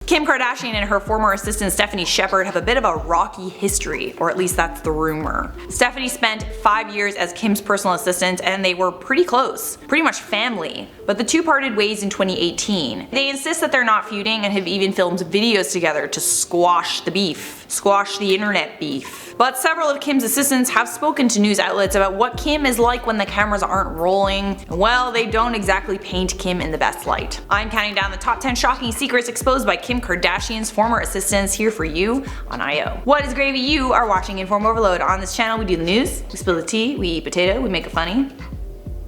Kim Kardashian and her former assistant Stephanie Shepard have a bit of a rocky history, or at least that's the rumor. Stephanie spent 5 years as Kim's personal assistant and they were pretty close, pretty much family. But the two parted ways in 2018. They insist that they're not feuding and have even filmed videos together to squash the beef. Squash the internet beef. But several of Kim's assistants have spoken to news outlets about what Kim is like when the cameras aren't rolling. Well, they don't exactly paint Kim in the best light. I'm counting down the top 10 shocking secrets exposed by Kim Kardashian's former assistants here for you on IO. What is gravy? You are watching InformOverload. On this channel we do the news, we spill the tea, we eat potato, we make it funny.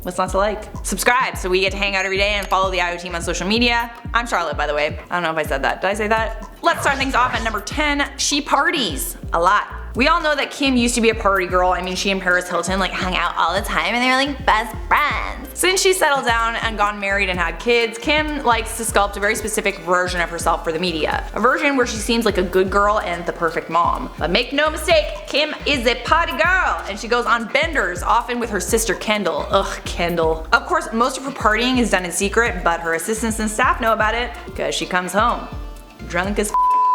What's not to like? Subscribe so we get to hang out every day and follow the IO team on social media. I'm Charlotte, by the way. I don't know if I said that. Did I say that? Let's start things off at number 10. She parties a lot. We all know that Kim used to be a party girl. I mean, she and Paris Hilton like hung out all the time and they were like best friends. Since she settled down and gotten married and had kids, Kim likes to sculpt a very specific version of herself for the media. A version where she seems like a good girl and the perfect mom. But make no mistake, Kim is a party girl and she goes on benders, often with her sister Kendall. Ugh, Kendall. Of course, most of her partying is done in secret, but her assistants and staff know about it because she comes home drunk as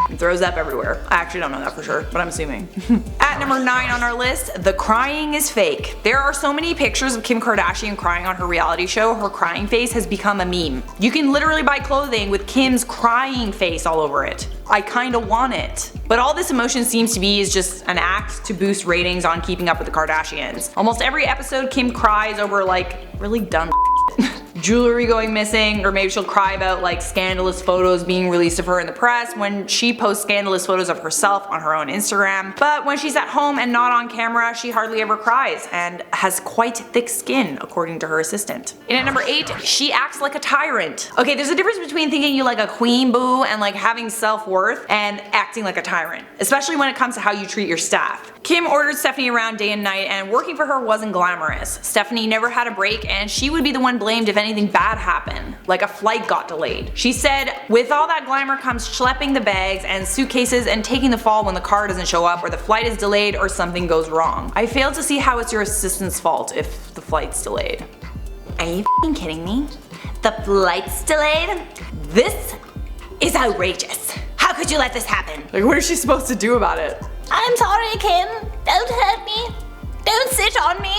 and throws up everywhere. I actually don't know that for sure, but I'm assuming. At number 9 on our list, the crying is fake. There are so many pictures of Kim Kardashian crying on her reality show, her crying face has become a meme. You can literally buy clothing with Kim's crying face all over it. I kinda want it. But all this emotion seems to be is just an act to boost ratings on Keeping Up with the Kardashians. Almost every episode Kim cries over like really dumb jewelry going missing, or maybe she'll cry about like scandalous photos being released of her in the press when she posts scandalous photos of herself on her own Instagram. But when she's at home and not on camera, she hardly ever cries and has quite thick skin, according to her assistant. And at number 8, she acts like a tyrant. Okay, there's a difference between thinking you like a queen boo and like having self-worth and acting like a tyrant, especially when it comes to how you treat your staff. Kim ordered Stephanie around day and night and working for her wasn't glamorous. Stephanie never had a break and she would be the one blamed if anything bad happened, like a flight got delayed. She said, with all that glamour comes schlepping the bags and suitcases and taking the fall when the car doesn't show up or the flight is delayed or something goes wrong. I fail to see how it's your assistant's fault if the flight's delayed. Are you f***ing kidding me? The flight's delayed? This is outrageous. How could you let this happen? Like, what is she supposed to do about it? I'm sorry, Kim. Don't hurt me. Don't sit on me.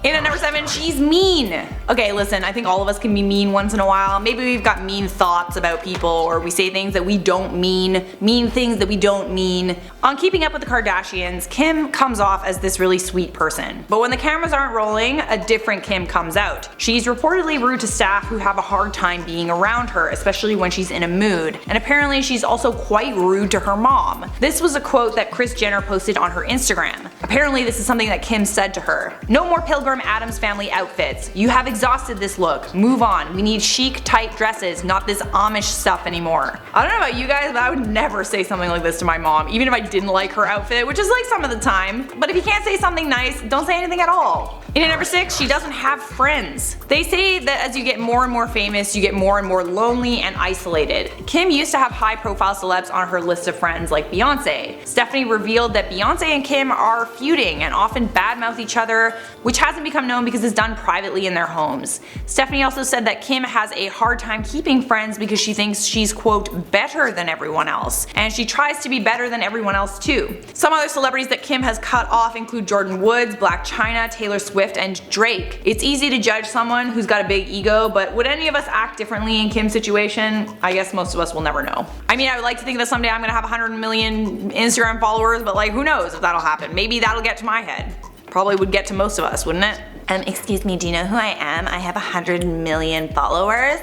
And at number 7, she's mean. Okay, listen, I think all of us can be mean once in a while. Maybe we've got mean thoughts about people, or we say things that we don't mean things that we don't mean. On Keeping Up with the Kardashians, Kim comes off as this really sweet person. But when the cameras aren't rolling, a different Kim comes out. She's reportedly rude to staff who have a hard time being around her, especially when she's in a mood. And apparently she's also quite rude to her mom. This was a quote that Kris Jenner posted on her Instagram. Apparently this is something that Kim said to her. No more Pilgrim Addams family outfits. You have exhausted this look. Move on. We need chic, tight dresses, not this Amish stuff anymore. I don't know about you guys, but I would never say something like this to my mom, even if I didn't like her outfit, which is like some of the time. But if you can't say something nice, don't say anything at all. And at number 6, she doesn't have friends. They say that as you get more and more famous, you get more and more lonely and isolated. Kim used to have high-profile celebs on her list of friends like Beyonce. Stephanie revealed that Beyonce and Kim are feuding and often badmouth each other, which hasn't become known because it's done privately in their homes. Stephanie also said that Kim has a hard time keeping friends because she thinks she's quote better than everyone else, and she tries to be better than everyone else too. Some other celebrities that Kim has cut off include Jordan Woods, Blac Chyna, Taylor Swift, and Drake. It's easy to judge someone who's got a big ego, but would any of us act differently in Kim's situation? I guess most of us will never know. I mean, I would like to think that someday I'm gonna have 100 million Instagram followers, but like who knows if that'll happen. Maybe that'll get to my head. Probably would get to most of us, wouldn't it? Excuse me, do you know who I am? I have 100 million followers.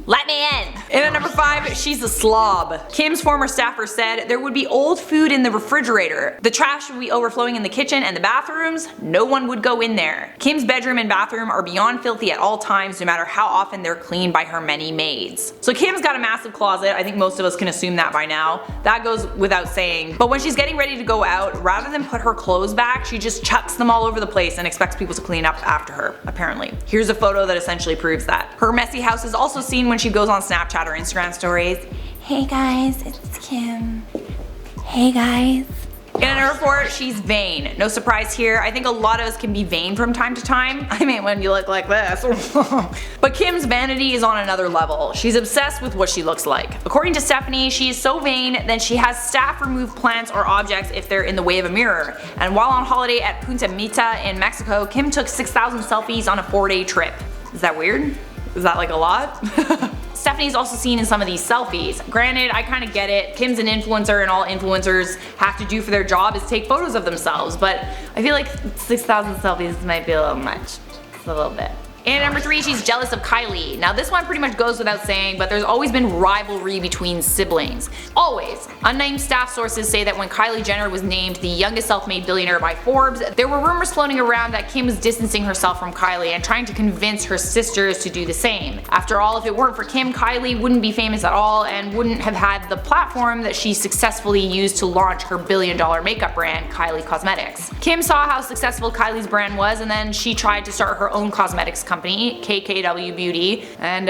Let me in! And at number 5, she's a slob. Kim's former staffer said there would be old food in the refrigerator. The trash would be overflowing in the kitchen and the bathrooms. No one would go in there. Kim's bedroom and bathroom are beyond filthy at all times, no matter how often they're cleaned by her many maids. So Kim's got a massive closet. I think most of us can assume that by now. That goes without saying. But when she's getting ready to go out, rather than put her clothes back, she just chucks them all over the place and expects people to clean up after her, apparently. Here's a photo that essentially proves that. Her messy house is also seen when she goes on Snapchat or Instagram stories. Hey guys, it's Kim. Hey guys. In at number 4, she's vain. No surprise here. I think a lot of us can be vain from time to time. I mean, when you look like this. But Kim's vanity is on another level. She's obsessed with what she looks like. According to Stephanie, she is so vain that she has staff remove plants or objects if they're in the way of a mirror. And while on holiday at Punta Mita in Mexico, Kim took 6,000 selfies on a 4-day trip. Is that weird? Is that like a lot? Stephanie's also seen in some of these selfies. Granted, I kind of get it. Kim's an influencer and all influencers have to do for their job is take photos of themselves, but I feel like 6,000 selfies might be a little much. Just a little bit. And number 3, she's jealous of Kylie. Now this one pretty much goes without saying, but there's always been rivalry between siblings. Always. Unnamed staff sources say that when Kylie Jenner was named the youngest self-made billionaire by Forbes, there were rumors floating around that Kim was distancing herself from Kylie and trying to convince her sisters to do the same. After all, if it weren't for Kim, Kylie wouldn't be famous at all and wouldn't have had the platform that she successfully used to launch her billion-dollar makeup brand, Kylie Cosmetics. Kim saw how successful Kylie's brand was, and then she tried to start her own cosmetics company, KKW Beauty, and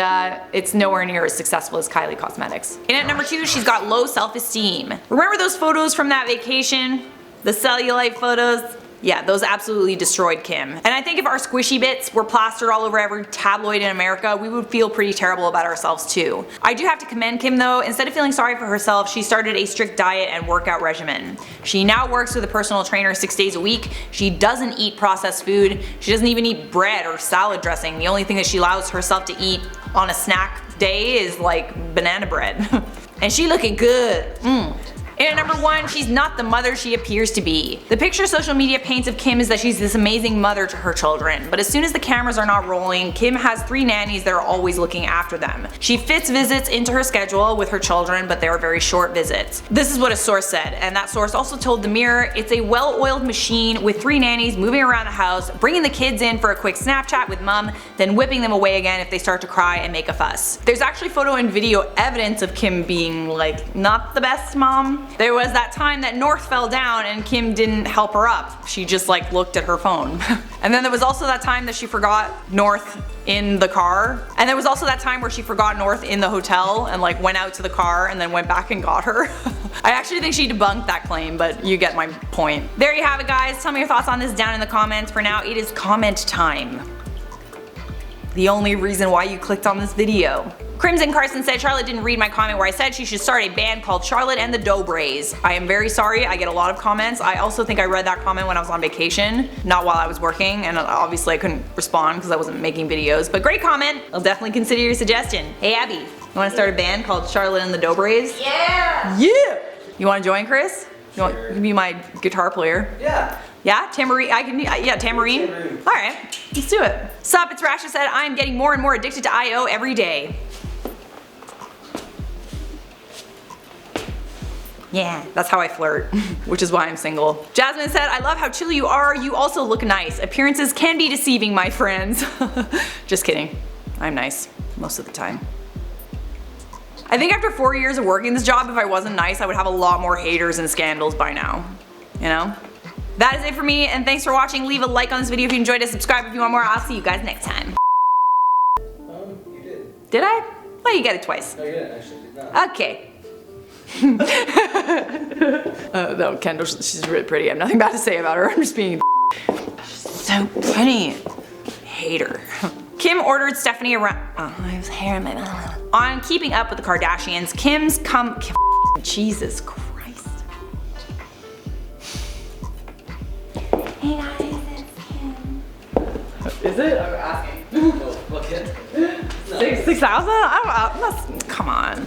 it's nowhere near as successful as Kylie Cosmetics. And at number 2, she's got low self-esteem. Remember those photos from that vacation? The cellulite photos? Yeah, those absolutely destroyed Kim. And I think if our squishy bits were plastered all over every tabloid in America, we would feel pretty terrible about ourselves too. I do have to commend Kim though. Instead of feeling sorry for herself, she started a strict diet and workout regimen. She now works with a personal trainer 6 days a week. She doesn't eat processed food. She doesn't even eat bread or salad dressing. The only thing that she allows herself to eat on a snack day is like banana bread. And she looking good. And at number 1, she's not the mother she appears to be. The picture social media paints of Kim is that she's this amazing mother to her children, but as soon as the cameras are not rolling, Kim has 3 nannies that are always looking after them. She fits visits into her schedule with her children, but they are very short visits. This is what a source said, and that source also told the Mirror it's a well-oiled machine with 3 nannies moving around the house, bringing the kids in for a quick Snapchat with mom, then whipping them away again if they start to cry and make a fuss. There's actually photo and video evidence of Kim being like not the best mom. There was that time that North fell down and Kim didn't help her up. She just like looked at her phone. And then there was also that time that she forgot North in the car. And there was also that time where she forgot North in the hotel and like went out to the car and then went back and got her. I actually think she debunked that claim, but you get my point. There you have it guys. Tell me your thoughts on this down in the comments. For now, it is comment time. The only reason why you clicked on this video. Crimson Carson said Charlotte didn't read my comment where I said she should start a band called Charlotte and the Doughbrays. I am very sorry, I get a lot of comments. I also think I read that comment when I was on vacation, not while I was working, and obviously I couldn't respond because I wasn't making videos, but great comment. I'll definitely consider your suggestion. Hey Abby, you want to start a band called Charlotte and the Doughbrays? Yeah! Yeah! You want to join, Chris? You can be my guitar player. Yeah. Yeah, tambourine. I can. Yeah, tambourine. All right, let's do it. Sup? It's Rasha said I am getting more and more addicted to IO every day. Yeah, that's how I flirt, which is why I'm single. Jasmine said, I love how chill you are. You also look nice. Appearances can be deceiving, my friends. Just kidding. I'm nice most of the time. I think after 4 years of working this job, if I wasn't nice, I would have a lot more haters and scandals by now. You know? That is it for me, and thanks for watching. Leave a like on this video if you enjoyed it. Subscribe if you want more. I'll see you guys next time. You did. Did I? Well, you get it twice. No, you didn't actually. Did not. Okay. No, Kendall, she's really pretty. I have nothing bad to say about her. I'm just being so pretty. Hate her. Kim ordered Stephanie around. Oh, I have hair in my mouth. On Keeping Up with the Kardashians, Jesus Christ. Hey guys, it's Kim. Is it? I'm asking. Oh, look at 6,000? Come on.